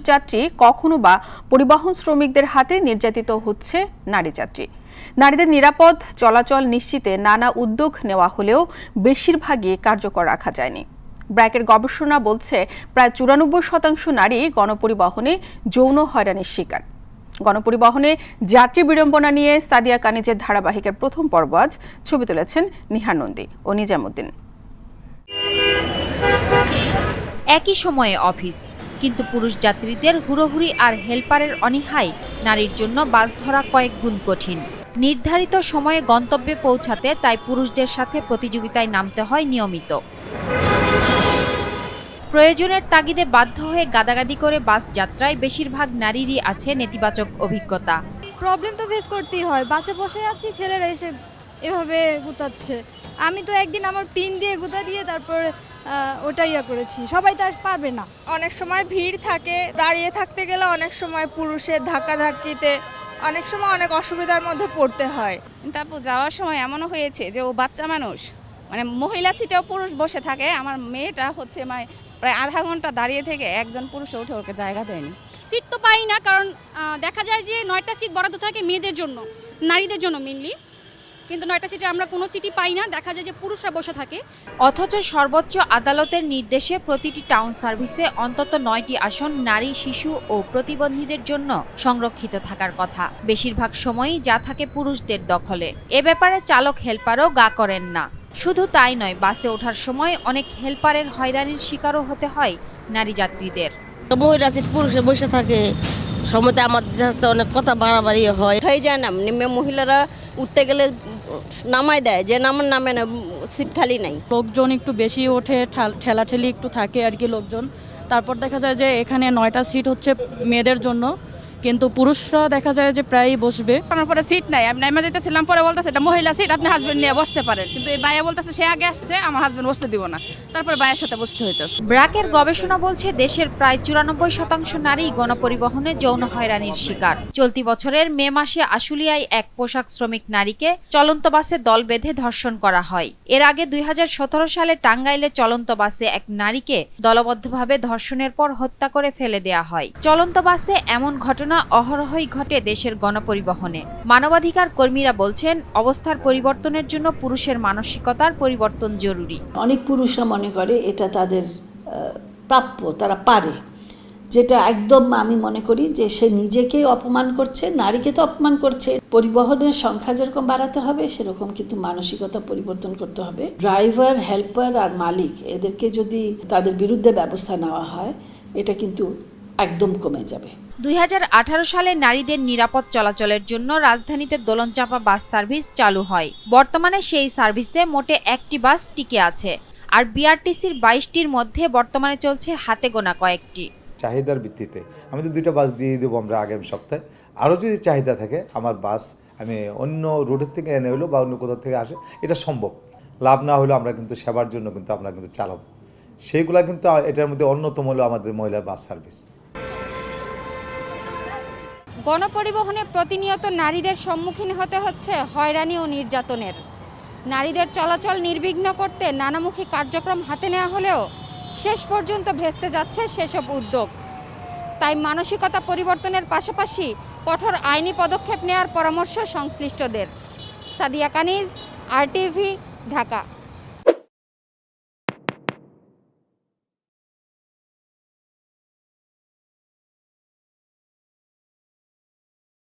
যাত্রী কখনো বা পরিবহন শ্রমিকদের হাতে নির্যাতিত হচ্ছে নারী যাত্রী। নারীদের নিরাপদ চলাচল নিশ্চিতে নানা উদ্যোগ নেওয়া হলেও বেশিরভাগই কার্যকর রাখা যায়নি। ব্র্যাকের গবেষণা বলছে প্রায় 94% নারী গণপরিবহনে যৌন হয়রানির শিকার। গণপরিবহনে যাত্রী বিড়ম্বনা নিয়ে সাদিয়া কানিজের ধারাবাহিকের প্রথম পর্ব আজ ছবি তুলেছেন নিহার নন্দী ও নিজামুদ্দিন। একই সময়ে অফিস, কিন্তু পুরুষ যাত্রীদের হুড়োহুড়ি আর হেলপারের অনীহায় নারীর জন্য বাস ধরা কয়েক গুণ কঠিন। নির্ধারিত সময়ে গন্তব্যে পৌঁছাতে তাই পুরুষদের সাথে প্রতিযোগিতায় নামতে হয় নিয়মিত। প্রয়োজনের তাগিদে বাধ্য হয়ে গাদাগাদি করে বাস যাত্রায় বেশিরভাগ নারীরই আছে নেতিবাচক অভিজ্ঞতা। প্রবলেম তো ফেস করতেই হয়। বাসে বসে আছি, ছেলেরা এসে এভাবে গুতাচ্ছে। আমি তো একদিন আমার পিন দিয়ে গুতা দিয়ে তারপর ওটাই করেছি। সবাই তো আর পারবে না। অনেক সময় ভিড় থাকে, দাঁড়িয়ে থাকতে গেলে অনেক সময় পুরুষের ধাক্কাধাক্কিতে অনেক সময় অনেক অসুবিধার মধ্যে পড়তে হয়। তারপর যাওয়ার সময় এমনও হয়েছে যে ও বাচ্চা মানুষ, মানে মহিলা সিটেও পুরুষ বসে থাকে। আমার মেয়েটা হচ্ছে মানে প্রায় আধা ঘন্টা দাঁড়িয়ে থেকে একজন পুরুষ উঠে ওকে জায়গা দেয়নি। সিট তো পাই না, কারণ দেখা যায় যে 9টা সিট বরাদ্দ থাকে মেয়েদের জন্য, নারীদের জন্য মেনলি, কিন্তু 9টা সিটে আমরা কোনো সিটই পাই না, দেখা যায় যে পুরুষরা বসে থাকে। অথচ সর্বোচ্চ আদালতের নির্দেশে প্রতিটি টাউন সার্ভিসে অন্তত 9টি আসন নারী, শিশু ও প্রতিবন্ধীদের জন্য সংরক্ষিত থাকার কথা। বেশিরভাগ সময়ই যা থাকে পুরুষদের দখলে। এ ব্যাপারে চালক হেলপারও গা করেন না। শুধু তাই নয়, বাসে ওঠার সময় অনেক হেলপারের হয়রানির শিকারও হতে হয় নারী যাত্রীদের। মহিলা সিট পুরুষে বসে থাকে, সময়তে আমাদের সাথে অনেক কথা বাড়াবাড়ি হয় হয়ে যায় না। মহিলারা উঠতে গেলে নামায় দেয়, যে নামে না, সিট খালি নাই। লোকজন একটু বেশি ওঠে, ঠেলাঠেলি একটু থাকে আর কি লোকজন। তারপর দেখা যায় যে এখানে 9টা সিট হচ্ছে মেয়েদের জন্য, কিন্তু পুরুষরা দেখা যায় যে প্রায়ই বসবে। আমার পরে সিট নাই, আমি নাইমা যেতেছিলাম, পরে বলতেছে এটা মহিলা সিট, আপনি হাজবেন্ড নিয়ে বসতে পারেন, কিন্তু এই ভাইয়া বলতেছে সে আগে আসছে, আমার হাজবেন্ড বসতে দিব না, তারপরে ভাইয়ের সাথে বসতে হইতেছে। ব্র্যাকের গবেষণা বলছে দেশের প্রায় 94% নারী গণপরিবহনে যৌন হয়রানির শিকার। চলতি বছরের মে মাসে আশুলিয়ায় এক পোশাক শ্রমিক নারীকে চলন্ত বাসে দল বেঁধে ধর্ষণ করা হয়। এর আগে 2017 সালে টাঙ্গাইলে চলন্ত বাসে এক নারীকে দলবদ্ধভাবে ধর্ষণের পর হত্যা করে ফেলে দেয়া হয়। চলন্ত বাসে এমন ঘটনা অহরহই ঘটে দেশের গণপরিবহনে। মানবাধিকার কর্মীরা বলছেন অবস্থার পরিবর্তনের জন্য পুরুষের মানসিকতার পরিবর্তন জরুরি। অনেক পুরুষরা মনে করে এটা তাদের প্রাপ্য, তারা পারে, যেটা একদম আমি মনে করি যে সে নিজেকে অপমান করছে, নারীকে তো অপমান করছে। পরিবহনের সংখ্যা যেরকম বাড়াতে হবে সেরকম কিন্তু মানসিকতা পরিবর্তন করতে হবে। ড্রাইভার, হেল্পার আর মালিক এদেরকে যদি তাদের বিরুদ্ধে ব্যবস্থা নেওয়া হয়, এটা কিন্তু একদম কমে যাবে। 2018 সালে নারীদের নিরাপদ চলাচলের জন্য রাজধানীতে দোলনচাপা বাস সার্ভিস চালু হয়। বর্তমানে সেই সার্ভিসে মোটে 1টি বাস টিকে আছে, আর বিআরটিসির 22টির মধ্যে বর্তমানে চলছে হাতে গোনা কয়েকটি। চাহিদার ভিত্তিতে আমি তো 2টা বাস দিয়ে দেবো আমরা আগামী সপ্তাহে। আরও যদি চাহিদা থাকে আমার বাস আমি অন্য রোডের থেকে এনে হলো বা অন্য কোথাও থেকে আসে, এটা সম্ভব। লাভ না হলেও আমরা কিন্তু সেবার জন্য কিন্তু আমরা কিন্তু চালাবো। সেইগুলা কিন্তু এটার মধ্যে অন্যতম হলো আমাদের মহিলা বাস সার্ভিস। গণপরিবহনে প্রতিনিয়ত নারীদের সম্মুখীন হতে হচ্ছে হয়রানি ও নির্যাতনের। নারীদের চলাচল নির্বিঘ্ন করতে নানামুখী কার্যক্রম হাতে নেওয়া হলেও শেষ পর্যন্ত ভেস্তে যাচ্ছে সেসব উদ্যোগ। তাই মানসিকতা পরিবর্তনের পাশাপাশি কঠোর আইনি পদক্ষেপ নেওয়ার পরামর্শ সংশ্লিষ্টদের। সাদিয়া কানিজ, RTV, ঢাকা।